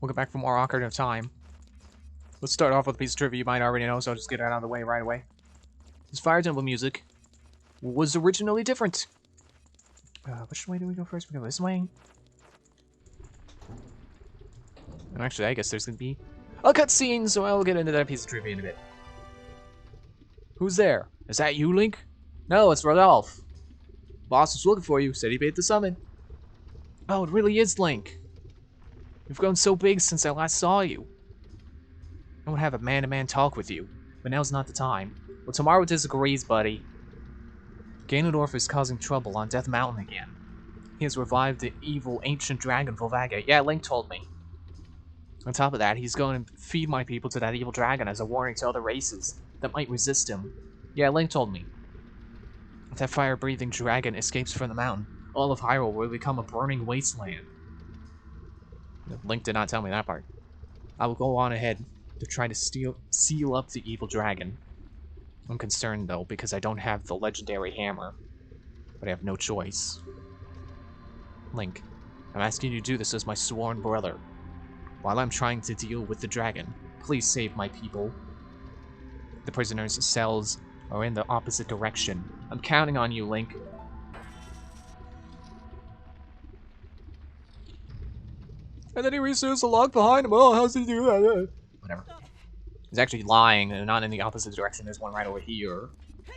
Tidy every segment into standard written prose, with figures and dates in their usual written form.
Welcome back from more Ocarina of Time. Let's start off with a piece of trivia you might already know, so I'll just get it out of the way right away. This Fire Temple music was originally different. Which way do we go first? We go this way. And actually, I guess there's gonna be a cutscene, so I'll get into that piece of trivia in a bit. Who's there? Is that you, Link? No, it's Rodolphe. Boss was looking for you, said he paid the summon. Oh, it really is Link. You've grown so big since I last saw you. I want to have a man-to-man talk with you, but now's not the time. Well, tomorrow disagrees, buddy. Ganondorf is causing trouble on Death Mountain again. He has revived the evil ancient dragon Volvaga. Yeah, Link told me. On top of that, he's going to feed my people to that evil dragon as a warning to other races that might resist him. Yeah, Link told me. If that fire-breathing dragon escapes from the mountain, all of Hyrule will become a burning wasteland. Link did not tell me that part. I will go on ahead to try to seal up the evil dragon. I'm concerned, though, because I don't have the legendary hammer. But I have no choice. Link, I'm asking you to do this as my sworn brother. While I'm trying to deal with the dragon, please save my people. The prisoners' cells are in the opposite direction. I'm counting on you, Link. And then he resumes the log behind him. Oh, how's he do that? Whatever. He's actually lying and not in the opposite direction. There's one right over here. But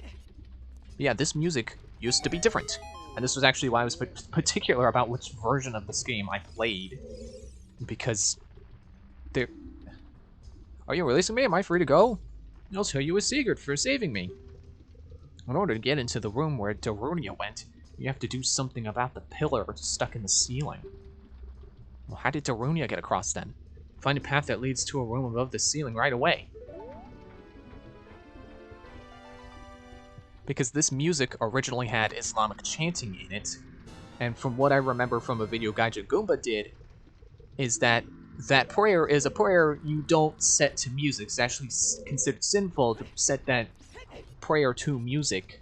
yeah, this music used to be different. And this was actually why I was particular about which version of this game I played. Because there... Are you releasing me? Am I free to go? I'll tell you a secret for saving me. In order to get into the room where Darunia went, you have to do something about the pillar stuck in the ceiling. Well, how did Darunia get across then? Find a path that leads to a room above the ceiling right away. Because this music originally had Islamic chanting in it, and from what I remember from a video Gaija Goomba did, is that that prayer is a prayer you don't set to music. It's actually considered sinful to set that prayer to music.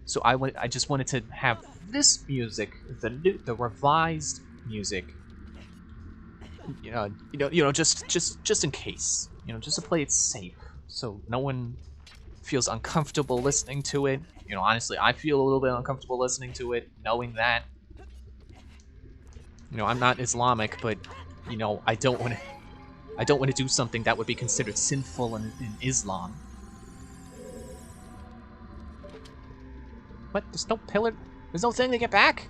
So I just wanted to have this music, the revised music, just in case, just to play it safe, so no one feels uncomfortable listening to it. Honestly, I feel a little bit uncomfortable listening to it, knowing that, I'm not Islamic, but, I don't want to do something that would be considered sinful in Islam. What? There's no pillar? There's no thing to get back?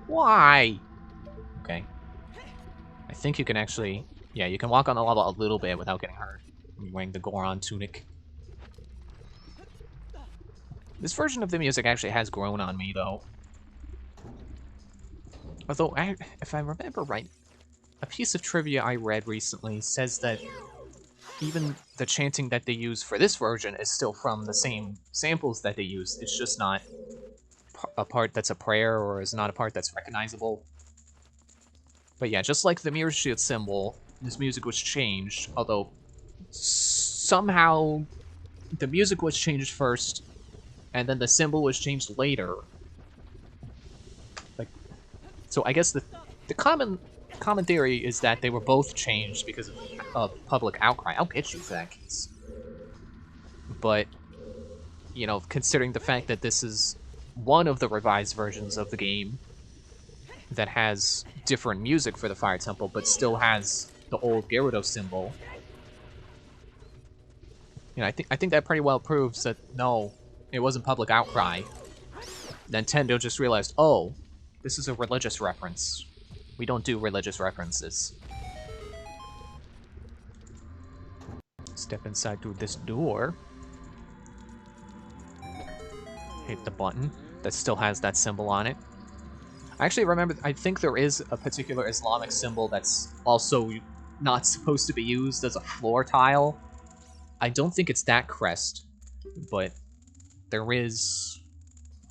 Why? Okay. I think you can actually... Yeah, you can walk on the lava a little bit without getting hurt. You're wearing the Goron tunic. This version of the music actually has grown on me, though. Although, if I remember right, a piece of trivia I read recently says that even the chanting that they use for this version is still from the same samples that they use. It's just not a part that's a prayer, or is not a part that's recognizable. But yeah, just like the mirror shield symbol, this music was changed, although somehow the music was changed first, and then the symbol was changed later. So I guess the common theory is that they were both changed because of public outcry. I'll get you for that case. But, considering the fact that this is one of the revised versions of the game that has different music for the Fire Temple, but still has the old Gyarados symbol, I think that pretty well proves that, no, it wasn't public outcry. Nintendo just realized, oh, this is a religious reference. We don't do religious references. Step inside through this door. Hit the button that still has that symbol on it. I actually remember, I think there is a particular Islamic symbol that's also not supposed to be used as a floor tile. I don't think it's that crest, but there is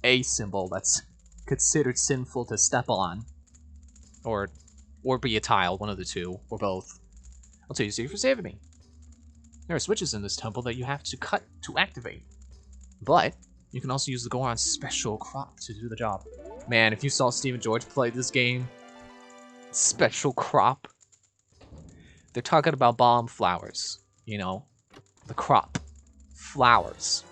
a symbol that's considered sinful to step on. Or be a tile, one of the two, or both. I'll tell you, so for saving me. There are switches in this temple that you have to cut to activate. But you can also use the Goron's special crop to do the job. Man, if you saw Steve and George play this game, special crop. They're talking about bomb flowers. You know, the crop. Flowers.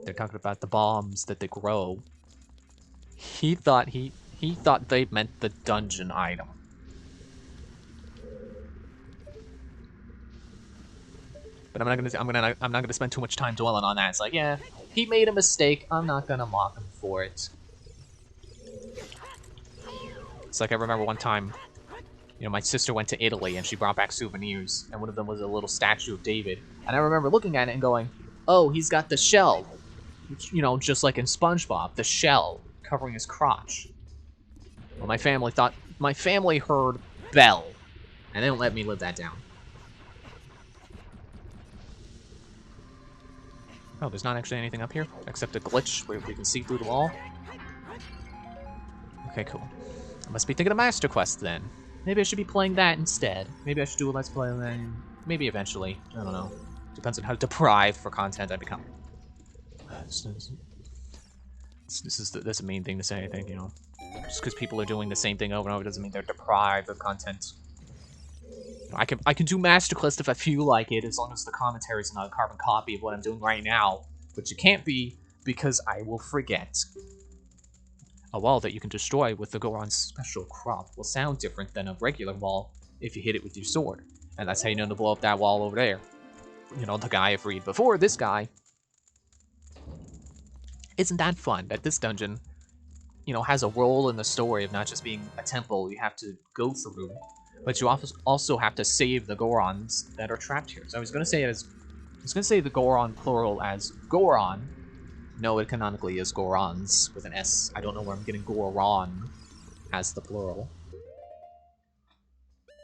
They're talking about the bombs that they grow. He thought they meant the dungeon item. But I'm not gonna spend too much time dwelling on that. It's like, yeah, he made a mistake. I'm not gonna mock him for it. It's like I remember one time, you know, my sister went to Italy and she brought back souvenirs, and one of them was a little statue of David. And I remember looking at it and going, "Oh, he's got the shell." You know, just like in SpongeBob, the shell covering his crotch. Well, my family heard Bell, and they don't let me live that down. Oh, there's not actually anything up here, except a glitch where we can see through the wall. Okay, cool. I must be thinking of Master Quest then. Maybe I should be playing that instead. Maybe I should do a Let's Play then. Maybe eventually. I don't know. Depends on how deprived for content I become. That's a mean thing to say, I think, you know. Just because people are doing the same thing over and over doesn't mean they're deprived of content. I can do Master Quest if I feel like it, as long as the commentary is not a carbon copy of what I'm doing right now, which it can't be, because I will forget. A wall that you can destroy with the Goron's special crop will sound different than a regular wall if you hit it with your sword. And that's how you know to blow up that wall over there. You know, the guy I freed before, this guy. Isn't that fun that this dungeon, you know, has a role in the story of not just being a temple you have to go through, but you also have to save the Gorons that are trapped here. So I was gonna say the Goron plural as Goron. No, it canonically is Gorons with an S. I don't know where I'm getting Goron as the plural.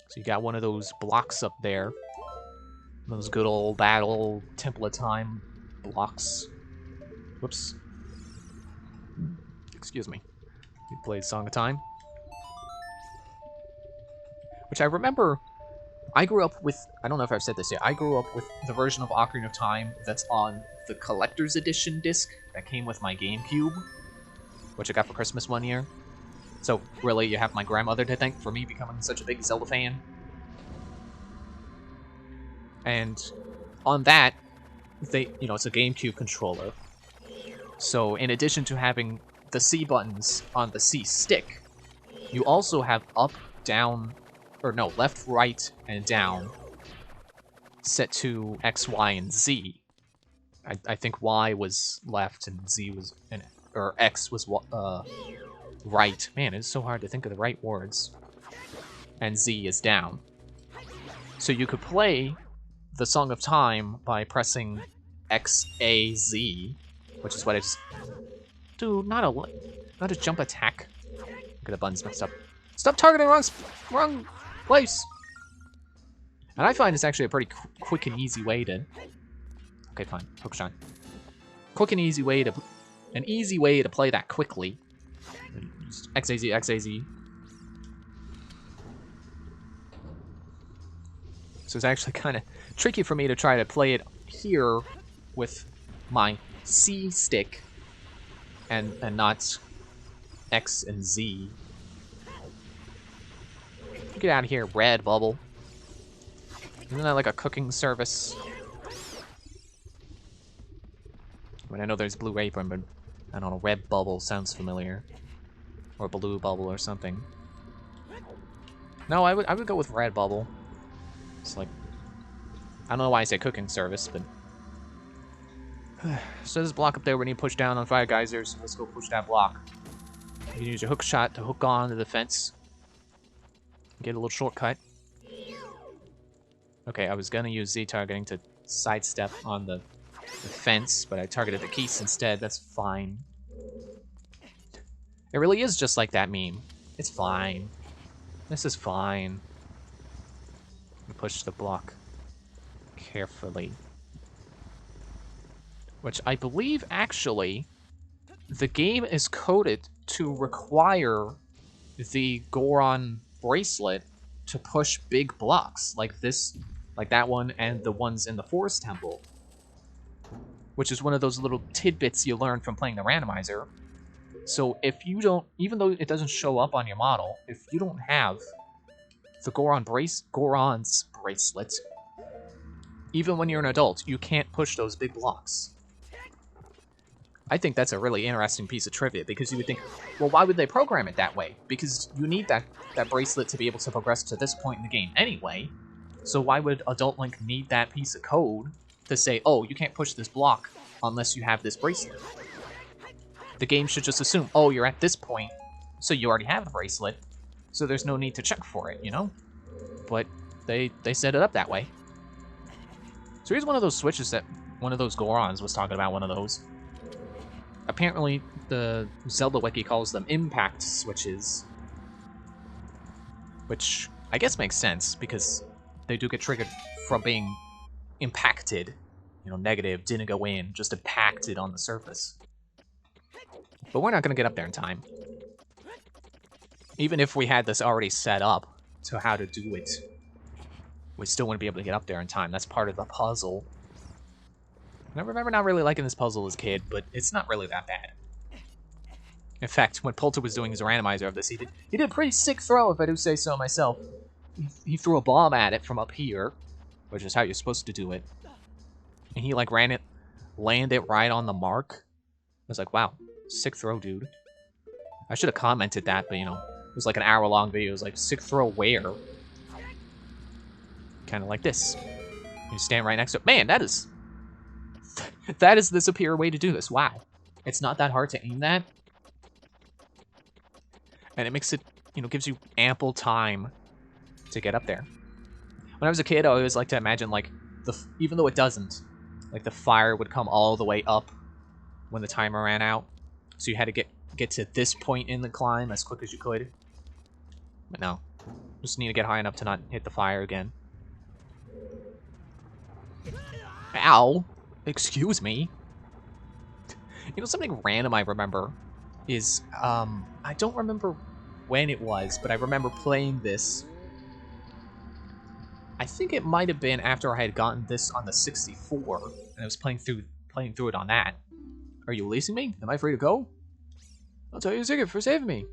So you got one of those blocks up there. Those good old battle Temple of Time blocks. Whoops. Excuse me. We played Song of Time. Which I remember, I grew up with, I don't know if I've said this yet, I grew up with the version of Ocarina of Time that's on the Collector's Edition disc that came with my GameCube, which I got for Christmas one year. So really, you have my grandmother to thank for me becoming such a big Zelda fan. And on that, you know, it's a GameCube controller. So in addition to having the C buttons on the C stick, you also have up, down, or no, left, right, and down set to X, Y, and Z. I think Y was left and Z was, or X was right. Man, it's so hard to think of the right words. And Z is down. So you could play the Song of Time by pressing X, A, Z, which is what I just... Dude, not a jump attack. Get the buttons mixed up. Stop targeting wrong place. And I find it's actually a pretty quick and easy way to... Okay, fine. Hookshot. Quick and easy way to... An easy way to play that quickly. Just XAZ, XAZ. So it's actually kind of tricky for me to try to play it here with my C stick and not X and Z. Get out of here, Red Bubble. Isn't that like a cooking service? I mean, I know there's Blue Apron, but I don't know, Red Bubble sounds familiar. Or Blue Bubble or something. No, I would go with Red Bubble. It's like, I don't know why I say cooking service, but... So there's a block up there when you push down on fire geysers. Let's go push that block. You can use your hook shot to hook on to the fence. Get a little shortcut. Okay, I was gonna use Z targeting to sidestep on the fence, but I targeted the keys instead. That's fine. It really is just like that meme. It's fine. This is fine. Push the block carefully. Which I believe, actually, the game is coded to require the Goron bracelet to push big blocks like this, like that one and the ones in the Forest Temple. Which is one of those little tidbits you learn from playing the randomizer. So if you don't, even though it doesn't show up on your model, if you don't have the Goron's bracelet, even when you're an adult, you can't push those big blocks. I think that's a really interesting piece of trivia, because you would think, well, why would they program it that way? Because you need that bracelet to be able to progress to this point in the game anyway. So why would Adult Link need that piece of code to say, oh, you can't push this block unless you have this bracelet? The game should just assume, oh, you're at this point, so you already have a bracelet, so there's no need to check for it, you know? But they set it up that way. So here's one of those switches that one of those Gorons was talking about, one of those. Apparently, the Zelda wiki calls them impact switches. Which I guess makes sense, because they do get triggered from being impacted. You know, negative, didn't go in, just impacted on the surface. But we're not going to get up there in time. Even if we had this already set up to how to do it, we still wouldn't be able to get up there in time. That's part of the puzzle. And I remember not really liking this puzzle as a kid, but it's not really that bad. In fact, when Polter was doing his randomizer of this, he did a pretty sick throw, if I do say so myself. He threw a bomb at it from up here, which is how you're supposed to do it. And he, like, landed it right on the mark. I was like, wow, sick throw, dude. I should have commented that, but, you know, it was like an hour-long video. It was like, sick throw where? Kind of like this. You stand right next to it. Man, that is the superior way to do this. Wow. It's not that hard to aim that. And it makes it, you know, gives you ample time to get up there. When I was a kid, I always liked to imagine, like, even though it doesn't, like, the fire would come all the way up when the timer ran out. So you had to get to this point in the climb as quick as you could. But no. Just need to get high enough to not hit the fire again. Ow! Excuse me. You know, something random I remember is, I don't remember when it was, but I remember playing this. I think it might have been after I had gotten this on the 64, and I was playing through it on that. Are you releasing me? Am I free to go? I'll tell you a secret for saving me.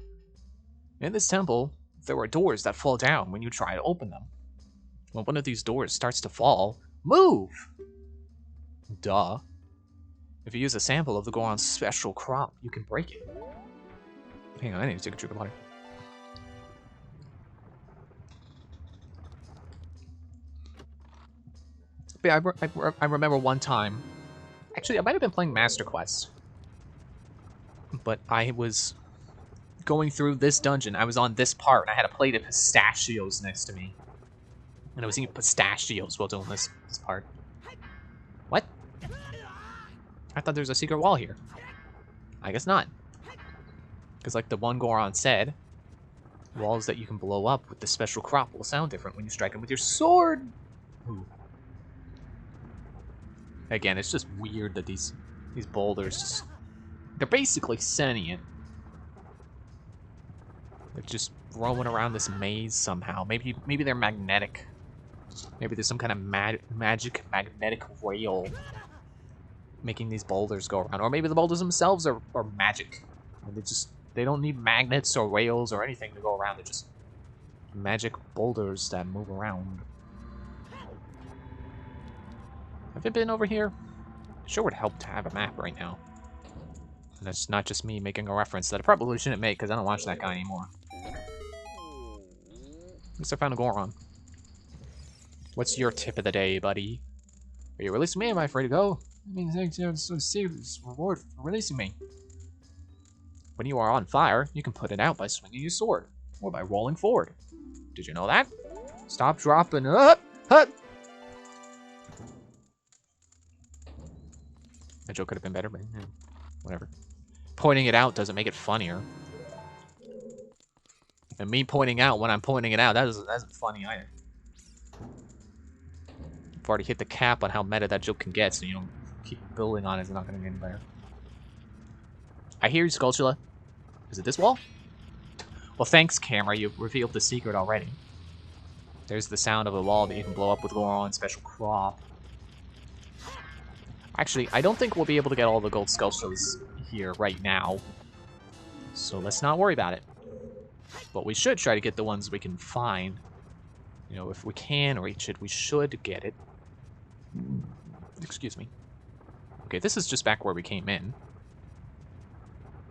In this temple, there are doors that fall down when you try to open them. When one of these doors starts to fall, move! Duh. If you use a sample of the Goron's special crop, you can break it. Hang on, I need to take a drink of water. But yeah, I remember one time. Actually, I might have been playing Master Quest. But I was going through this dungeon. I was on this part, and I had a plate of pistachios next to me. And I was eating pistachios while doing this part. What? I thought there was a secret wall here. I guess not. Because like the one Goron said, walls that you can blow up with the special crop will sound different when you strike them with your sword. Ooh. Again, it's just weird that these boulders just... They're basically sentient. They're just roaming around this maze somehow. Maybe they're magnetic. Maybe there's some kind of magic magnetic rail making these boulders go around. Or maybe the boulders themselves are magic. They don't need magnets or rails or anything to go around. They're just magic boulders that move around. Have I been over here? Sure would help to have a map right now. And that's not just me making a reference that I probably shouldn't make because I don't watch that guy anymore. At least I found a Goron. What's your tip of the day, buddy? Are you releasing me? Am I free to go? I mean, thanks, you know, it's a serious reward for releasing me. When you are on fire, you can put it out by swinging your sword, or by rolling forward. Did you know that? Stop, drop, and up! That joke could have been better, but whatever. Pointing it out doesn't make it funnier. And me pointing out when I'm pointing it out, that isn't funny either. I've already hit the cap on how meta that joke can get, so you don't keep building on it. It's not going to get any better. I hear you, Skulltula. Is it this wall? Well, thanks, camera. You revealed the secret already. There's the sound of a wall that you can blow up with Goron's special crop. Actually, I don't think we'll be able to get all the gold Skulltulas here right now. So let's not worry about it. But we should try to get the ones we can find. You know, if we can reach it, we should get it. Excuse me. Okay, this is just back where we came in.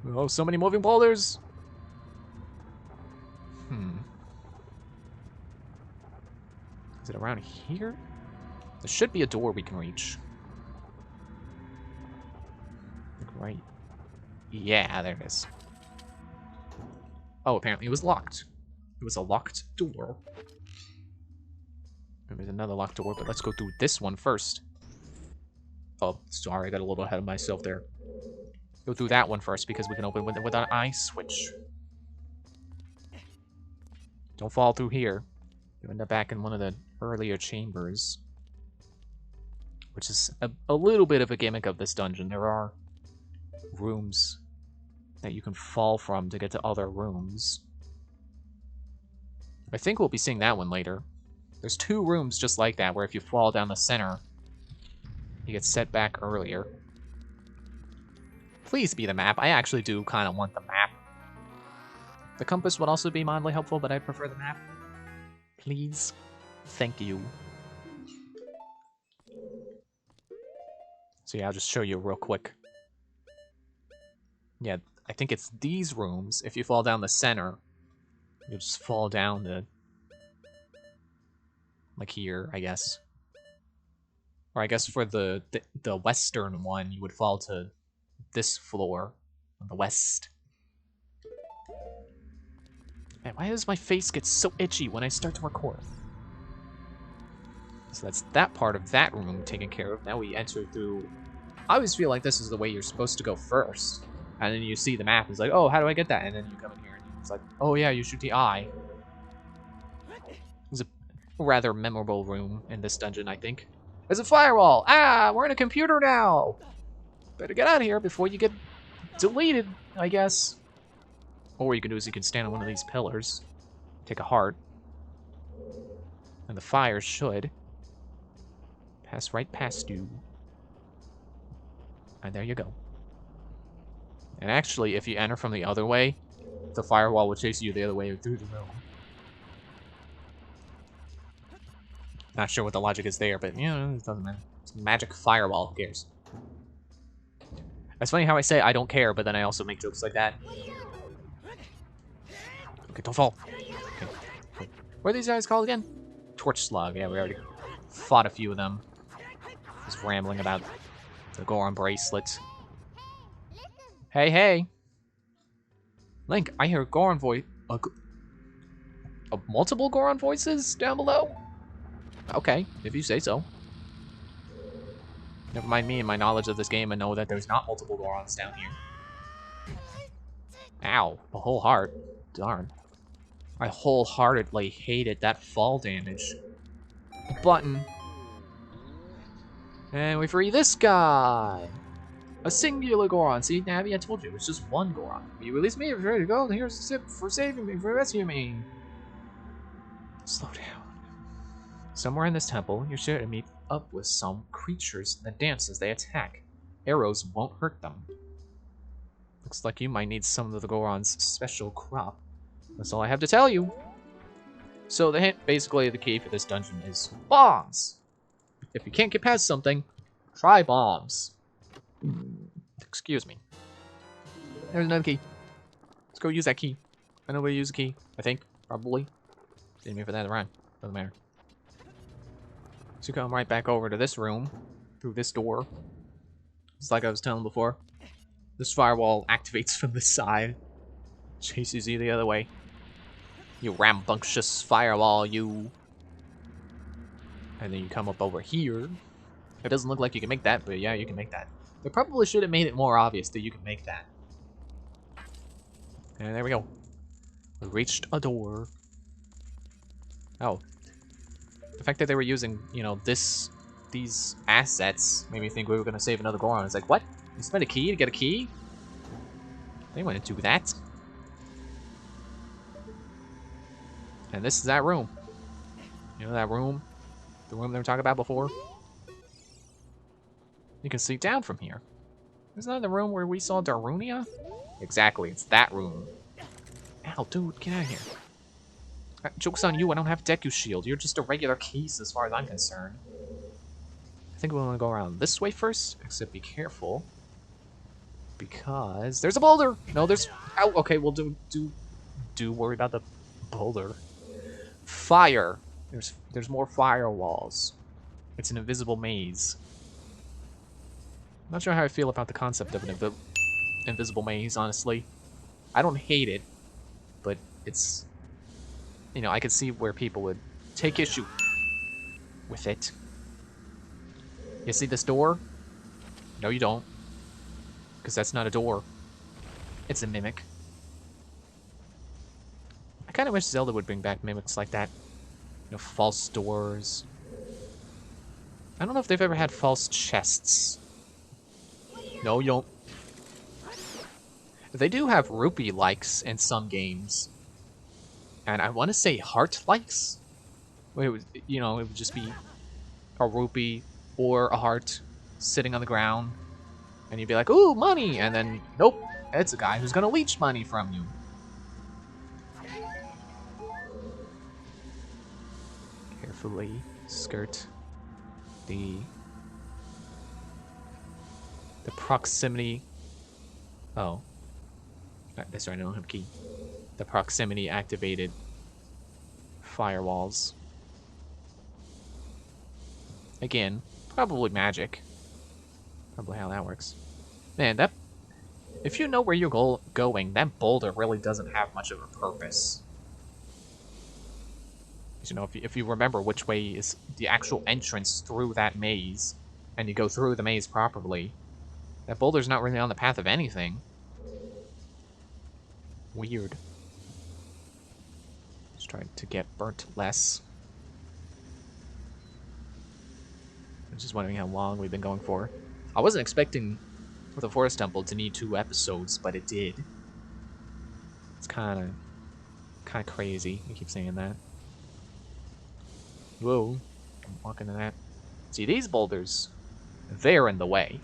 Oh, so many moving boulders! Is it around here? There should be a door we can reach. Like right. Yeah, there it is. Oh, apparently it was locked. It was a locked door. There's another locked door, but let's go through this one first. Oh, sorry, I got a little ahead of myself there. Go through that one first because we can open with an eye switch. Don't fall through here. You end up back in one of the earlier chambers. Which is a little bit of a gimmick of this dungeon. There are rooms that you can fall from to get to other rooms. I think we'll be seeing that one later. There's 2 rooms just like that, where if you fall down the center, you get set back earlier. Please be the map. I actually do kind of want the map. The compass would also be mildly helpful, but I prefer the map. Please. Thank you. So yeah, I'll just show you real quick. Yeah, I think it's these rooms. If you fall down the center, you'll just fall down the... like here, I guess. Or I guess for the western one, you would fall to this floor on the west. Man, why does my face get so itchy when I start to record? So that's that part of that room taken care of. Now we enter through... I always feel like this is the way you're supposed to go first. And then you see the map, it's like, oh, how do I get that? And then you come in here and it's like, oh yeah, you shoot the eye. It's a rather memorable room in this dungeon, I think. There's a firewall! Ah, we're in a computer now! Better get out of here before you get deleted, I guess. Or what you can do is you can stand on one of these pillars, take a heart, and the fire should pass right past you. And there you go. And actually, if you enter from the other way, the firewall will chase you the other way through the room. Not sure what the logic is there, but, you know, it doesn't matter. It's a magic firewall, who cares? It's funny how I say I don't care, but then I also make jokes like that. Okay, don't fall. Okay. What are these guys called again? Torch Slug. Yeah, we already fought a few of them. Just rambling about the Goron bracelet. Hey, hey. Link, I hear Goron voice. Multiple Goron voices down below? Okay, if you say so. Never mind me and my knowledge of this game and know that there's not multiple Gorons down here. Ow, a whole heart. Darn. I wholeheartedly hated that fall damage. Button. And we free this guy. A singular Goron. See, Navi, I told you, it's just one Goron. You release me, if you're ready to go, here's a sip for saving me, for rescuing me. Slow down. Somewhere in this temple, you're sure to meet up with some creatures that dance as they attack. Arrows won't hurt them. Looks like you might need some of the Goron's special crop. That's all I have to tell you. So the hint, basically the key for this dungeon is bombs. If you can't get past something, try bombs. Excuse me. There's another key. Let's go use that key. I know where to use the key, I think. Probably. Didn't mean for that to rhyme. Doesn't matter. So you come right back over to this room. Through this door. Just like I was telling before. This firewall activates from this side. Chases you the other way. You rambunctious firewall, you. And then you come up over here. It doesn't look like you can make that, but yeah, you can make that. They probably should have made it more obvious that you can make that. And there we go. We reached a door. Oh. The fact that they were using, you know, these assets made me think we were going to save another Goron. It's like, what? You spent a key to get a key? They wouldn't do that. And this is that room. You know that room? The room they were talking about before? You can see down from here. Isn't that the room where we saw Darunia? Exactly, it's that room. Ow, dude, get out of here. Joke's on you, I don't have Deku Shield. You're just a regular case as far as I'm concerned. I think we want to go around this way first, except be careful. Because there's a boulder! No, there's... Ow, okay, we'll do worry about the boulder. Fire! There's more firewalls. It's an invisible maze. I'm not sure how I feel about the concept of an invisible maze, honestly. I don't hate it, but it's... You know, I could see where people would take issue with it. You see this door? No, you don't. Because that's not a door. It's a mimic. I kind of wish Zelda would bring back mimics like that. You know, false doors. I don't know if they've ever had false chests. No, you don't. They do have rupee likes in some games. And I want to say heart likes? Where it would, you know, it would just be a rupee or a heart sitting on the ground. And you'd be like, ooh, money! And then, nope, it's a guy who's gonna leech money from you. Carefully skirt the proximity. Oh. That's right, I don't have a key. The proximity activated firewalls. Again, probably magic. Probably how that works. Man, that... If you know where you're going, that boulder really doesn't have much of a purpose. You know, if you remember which way is the actual entrance through that maze, and you go through the maze properly, that boulder's not really on the path of anything. Weird. Just trying to get burnt less. I'm just wondering how long we've been going for. I wasn't expecting the Forest Temple to need 2 episodes, but it did. It's kind of crazy. I keep saying that. Whoa, I'm walking to that. See, these boulders, they're in the way.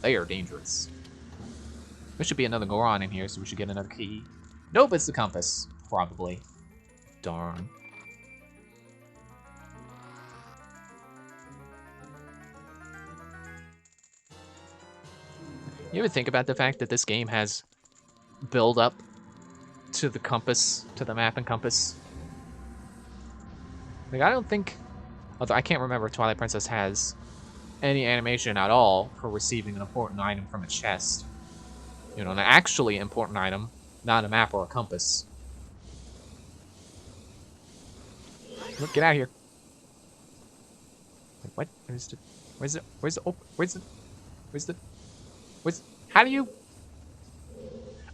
They are dangerous. There should be another Goron in here, so we should get another key. Nope, it's the compass. Probably. Darn. You ever think about the fact that this game has build up to the compass, to the map and compass? Like, I don't think, although I can't remember if Twilight Princess has any animation at all for receiving an important item from a chest. You know, an actually important item, not a map or a compass. Look, get out of here. Wait, what? How do you?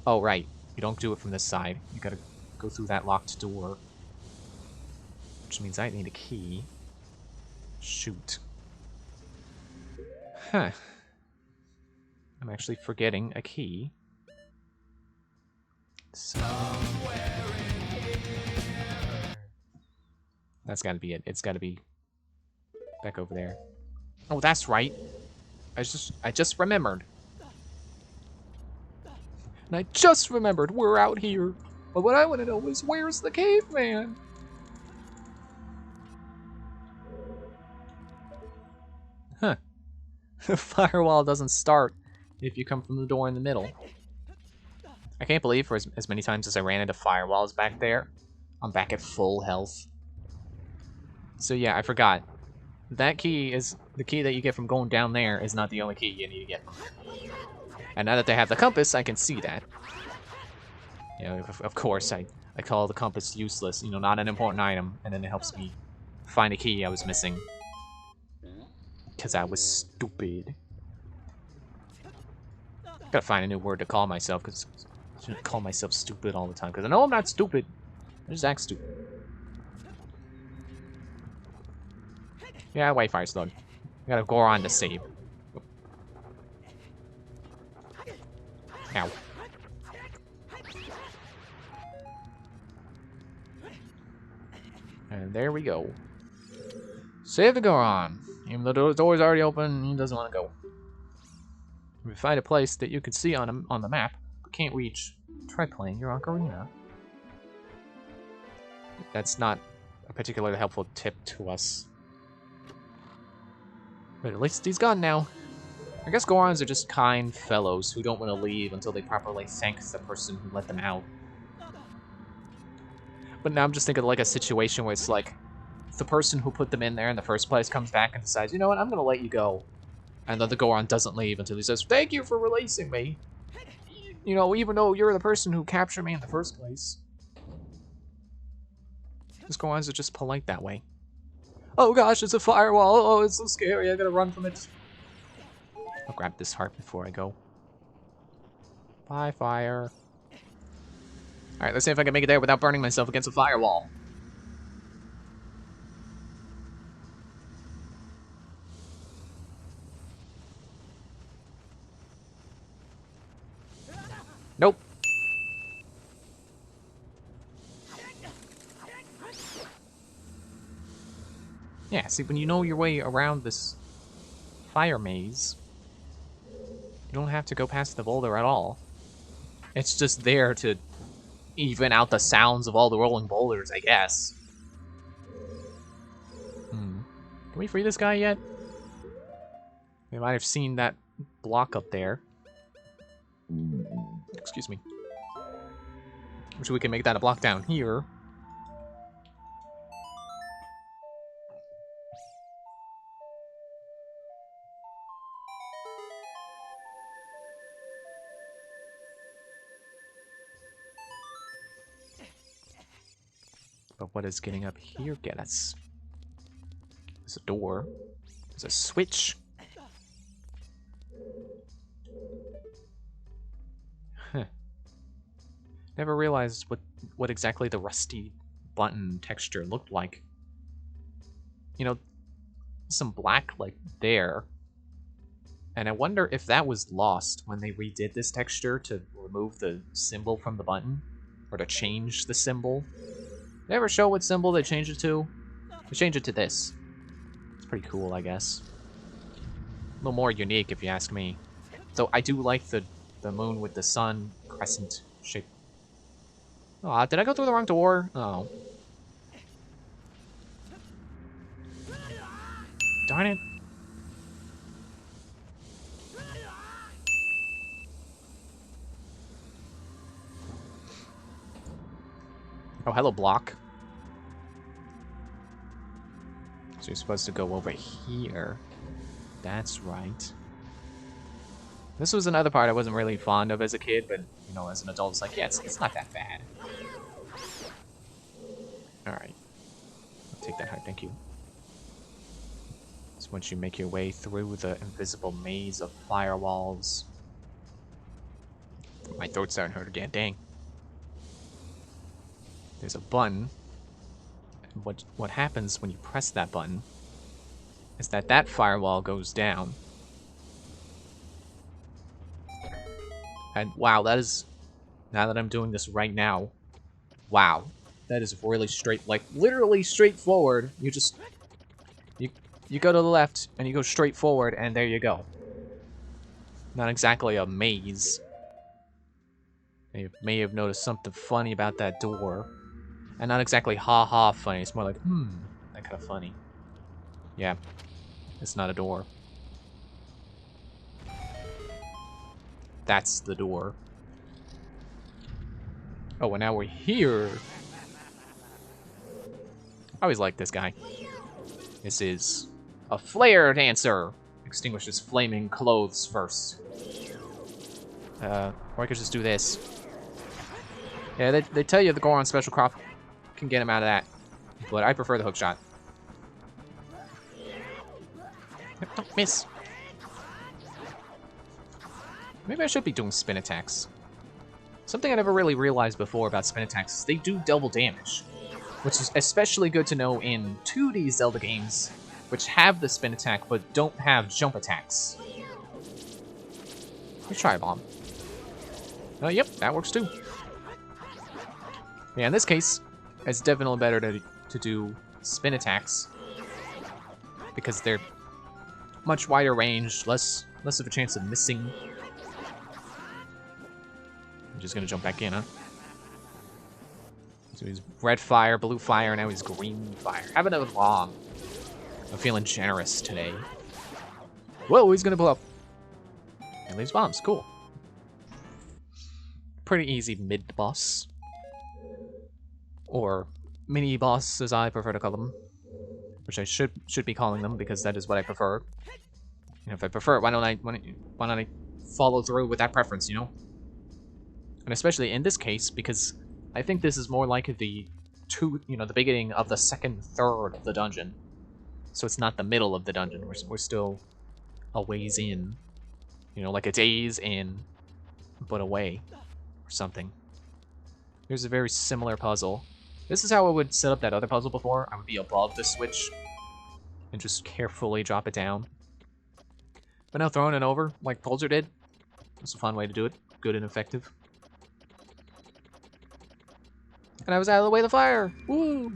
Oh, right. You don't do it from this side. You gotta go through that locked door. Which means I need a key. Shoot. Huh. I'm actually forgetting a key. So... That's gotta be it. It's gotta be back over there. Oh, that's right. I just remembered. And I just remembered we're out here. But what I want to know is, where's the caveman? Huh. The firewall doesn't start if you come from the door in the middle. I can't believe for as many times as I ran into firewalls back there, I'm back at full health. So yeah, I forgot. That key is the key that you get from going down there is not the only key you need to get. And now that they have the compass, I can see that. You know, of course, I call the compass useless, you know, not an important item, and then it helps me find a key I was missing. Because I was stupid. Gotta find a new word to call myself, because I shouldn't call myself stupid all the time, because I know I'm not stupid. I just act stupid. Yeah, Wi-Fi slowed. I gotta go on to save. Ow. And there we go. Save the Goron. Even though the door's already open, he doesn't want to go. If you find a place that you can see on the map, but can't reach, try playing your Ocarina. That's not a particularly helpful tip to us. But at least he's gone now. I guess Gorons are just kind fellows who don't want to leave until they properly thank the person who let them out. But now I'm just thinking of like a situation where it's like, the person who put them in there in the first place comes back and decides, you know what, I'm going to let you go. And then the Goron doesn't leave until he says, thank you for releasing me. You know, even though you're the person who captured me in the first place. These Gorons are just polite that way. Oh gosh, it's a firewall. Oh, it's so scary. I gotta run from it. I'll grab this heart before I go. Bye, fire. Alright, let's see if I can make it there without burning myself against a firewall. Nope. Yeah, see, when you know your way around this fire maze, you don't have to go past the boulder at all. It's just there to even out the sounds of all the rolling boulders, I guess. Can we free this guy yet? We might have seen that block up there. Excuse me. Wish we can make that a block down here. But what does getting up here get us? There's a door. There's a switch. Huh. Never realized what exactly the rusty button texture looked like. You know, some black like there. And I wonder if that was lost when they redid this texture to remove the symbol from the button. Or to change the symbol. They ever show what symbol they changed it to? They changed it to this. It's pretty cool, I guess. A little more unique, if you ask me. Though I do like the moon with the sun crescent shape. Aw, did I go through the wrong door? Oh. Darn it. Oh, hello, block. So you're supposed to go over here. That's right. This was another part I wasn't really fond of as a kid, but, you know, as an adult, it's like, yeah, it's not that bad. Alright. I'll take that heart, thank you. So once you make your way through the invisible maze of firewalls... My throat's starting to hurt again, dang. There's a button. And what happens when you press that button is that firewall goes down. And wow, that is, now that I'm doing this right now, wow, that is really straight, like literally straightforward. You just, you go to the left and you go straight forward and there you go. Not exactly a maze. You may have noticed something funny about that door. And not exactly ha-ha funny, it's more like, that kind of funny. Yeah, it's not a door. That's the door. Oh, and now we're here. I always like this guy. This is a flare dancer. Extinguishes flaming clothes first. Or I could just do this. Yeah, they tell you the Goron special crop can get him out of that. But I prefer the hook shot. Yep, don't miss. Maybe I should be doing spin attacks. Something I never really realized before about spin attacks is they do double damage. Which is especially good to know in 2D Zelda games, which have the spin attack but don't have jump attacks. Let's try a bomb. Oh, yep, that works too. Yeah, in this case, it's definitely better to do spin attacks. Because they're much wider range, less of a chance of missing. I'm just gonna jump back in, huh? So he's red fire, blue fire, now he's green fire. Haven't been long. I'm feeling generous today. Whoa, he's gonna blow up. And leaves bombs, cool. Pretty easy mid-boss. Or mini-boss, as I prefer to call them. Which I should be calling them, because that is what I prefer. You know, if I prefer it, why don't I follow through with that preference, you know? And especially in this case, because I think this is more like the beginning of the second third of the dungeon. So it's not the middle of the dungeon. We're still a ways in. You know, like a days in, but away, or something. Here's a very similar puzzle. This is how I would set up that other puzzle before. I would be above the switch and just carefully drop it down. But now throwing it over, like Polzer did, that's a fun way to do it. Good and effective. And I was out of the way of the fire! Woo!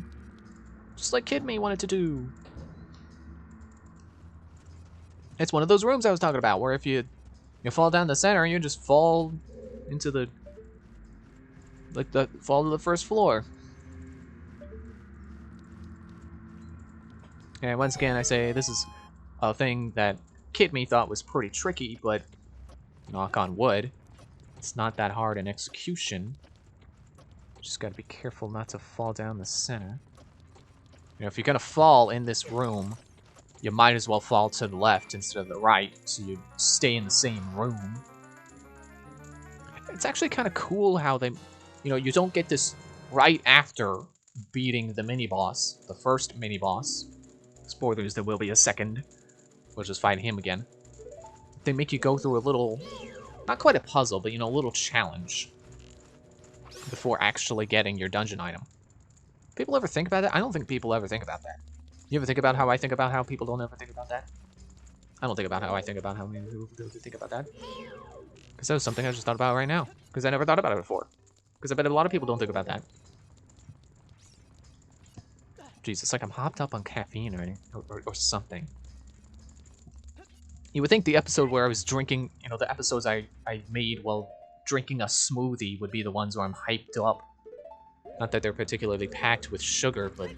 Just like Kid Me wanted to do. It's one of those rooms I was talking about, where if you fall down the center, you just fall into the... fall to the first floor. And once again, I say this is a thing that Kid Me thought was pretty tricky, but knock on wood, it's not that hard in execution. Just gotta be careful not to fall down the center. You know, if you're gonna fall in this room, you might as well fall to the left instead of the right, so you stay in the same room. It's actually kind of cool how they, you know, you don't get this right after beating the mini-boss, the first mini-boss. Spoilers, there will be a second. We'll just fight him again. They make you go through a little, not quite a puzzle, but, you know, a little challenge before actually getting your dungeon item. People ever think about that? I don't think people ever think about that. You ever think about how I think about how people don't ever think about that? I don't think about how I think about how many people think about that. Because that was something I just thought about right now. Because I never thought about it before. Because I bet a lot of people don't think about that. Jeez, it's like I'm hopped up on caffeine or something. You would think the episode where I was drinking, you know, the episodes I made while drinking a smoothie would be the ones where I'm hyped up. Not that they're particularly packed with sugar, but,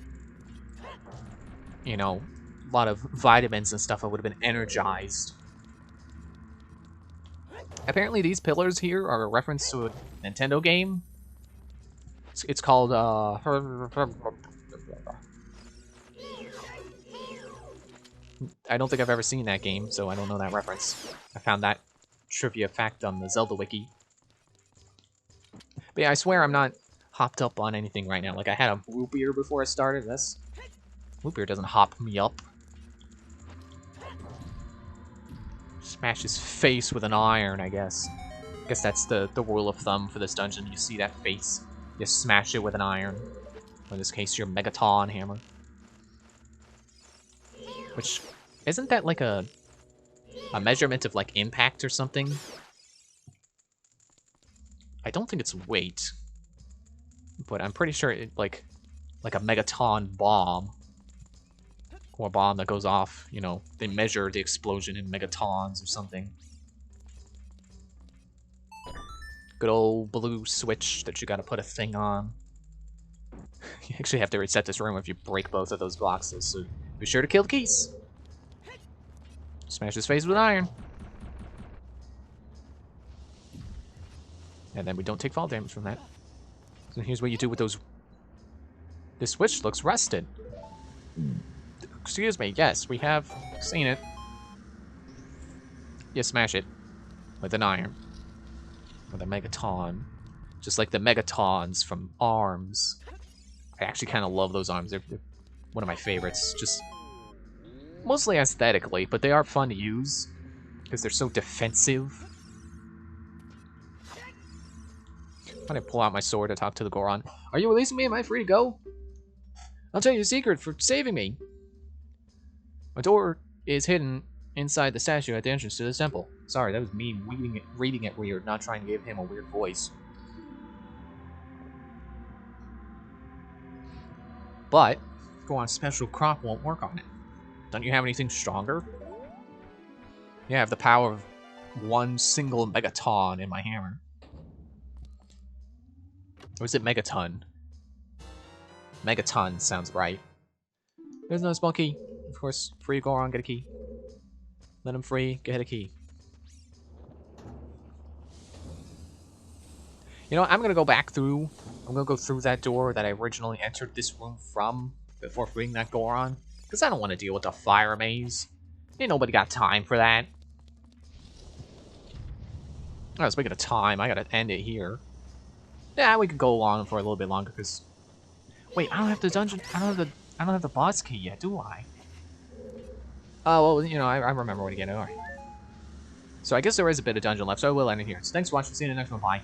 you know, a lot of vitamins and stuff. I would have been energized. Apparently these pillars here are a reference to a Nintendo game. It's called, I don't think I've ever seen that game, so I don't know that reference. I found that trivia fact on the Zelda wiki. But yeah, I swear I'm not hopped up on anything right now. Like, I had a root beer before I started this. Root beer doesn't hop me up. Smash his face with an iron, I guess. I guess that's the rule of thumb for this dungeon. You see that face, you smash it with an iron. Or in this case, your Megaton hammer. Which, isn't that like a measurement of like impact or something? I don't think it's weight. But I'm pretty sure it like a Megaton bomb. Or a bomb that goes off, you know, they measure the explosion in megatons or something. Good old blue switch that you gotta put a thing on. You actually have to reset this room if you break both of those boxes, so be sure to kill the keys. Smash his face with iron. And then we don't take fall damage from that. So here's what you do with those. This switch looks rusted. Excuse me, yes, we have seen it. You smash it with an iron. With a Megaton. Just like the Megatons from ARMS. I actually kind of love those arms. They're one of my favorites. Just mostly aesthetically, but they are fun to use. Because they're so defensive. I'm gonna pull out my sword to talk to the Goron. Are you releasing me? Am I free to go? I'll tell you a secret for saving me. My door is hidden inside the statue at the entrance to the temple. Sorry, that was me reading it weird, not trying to give him a weird voice. But, Goron's special crop won't work on it. Don't you have anything stronger? Yeah, I have the power of one single Megaton in my hammer. Or is it Megaton? Megaton sounds right. There's no small key. Of course, free Goron, get a key. Let him free, get a key. You know what, I'm gonna go back through. I'm gonna go through that door that I originally entered this room from before freeing that Goron. Because I don't want to deal with the fire maze. Ain't nobody got time for that. Oh, speaking of time, I gotta end it here. Yeah, we could go on for a little bit longer, because... Wait, I don't have the dungeon... I don't have the boss key yet, do I? Oh, well, you know, I remember what again. Alright. So I guess there is a bit of dungeon left, so I will end it here. So thanks for watching, see you in the next one, bye.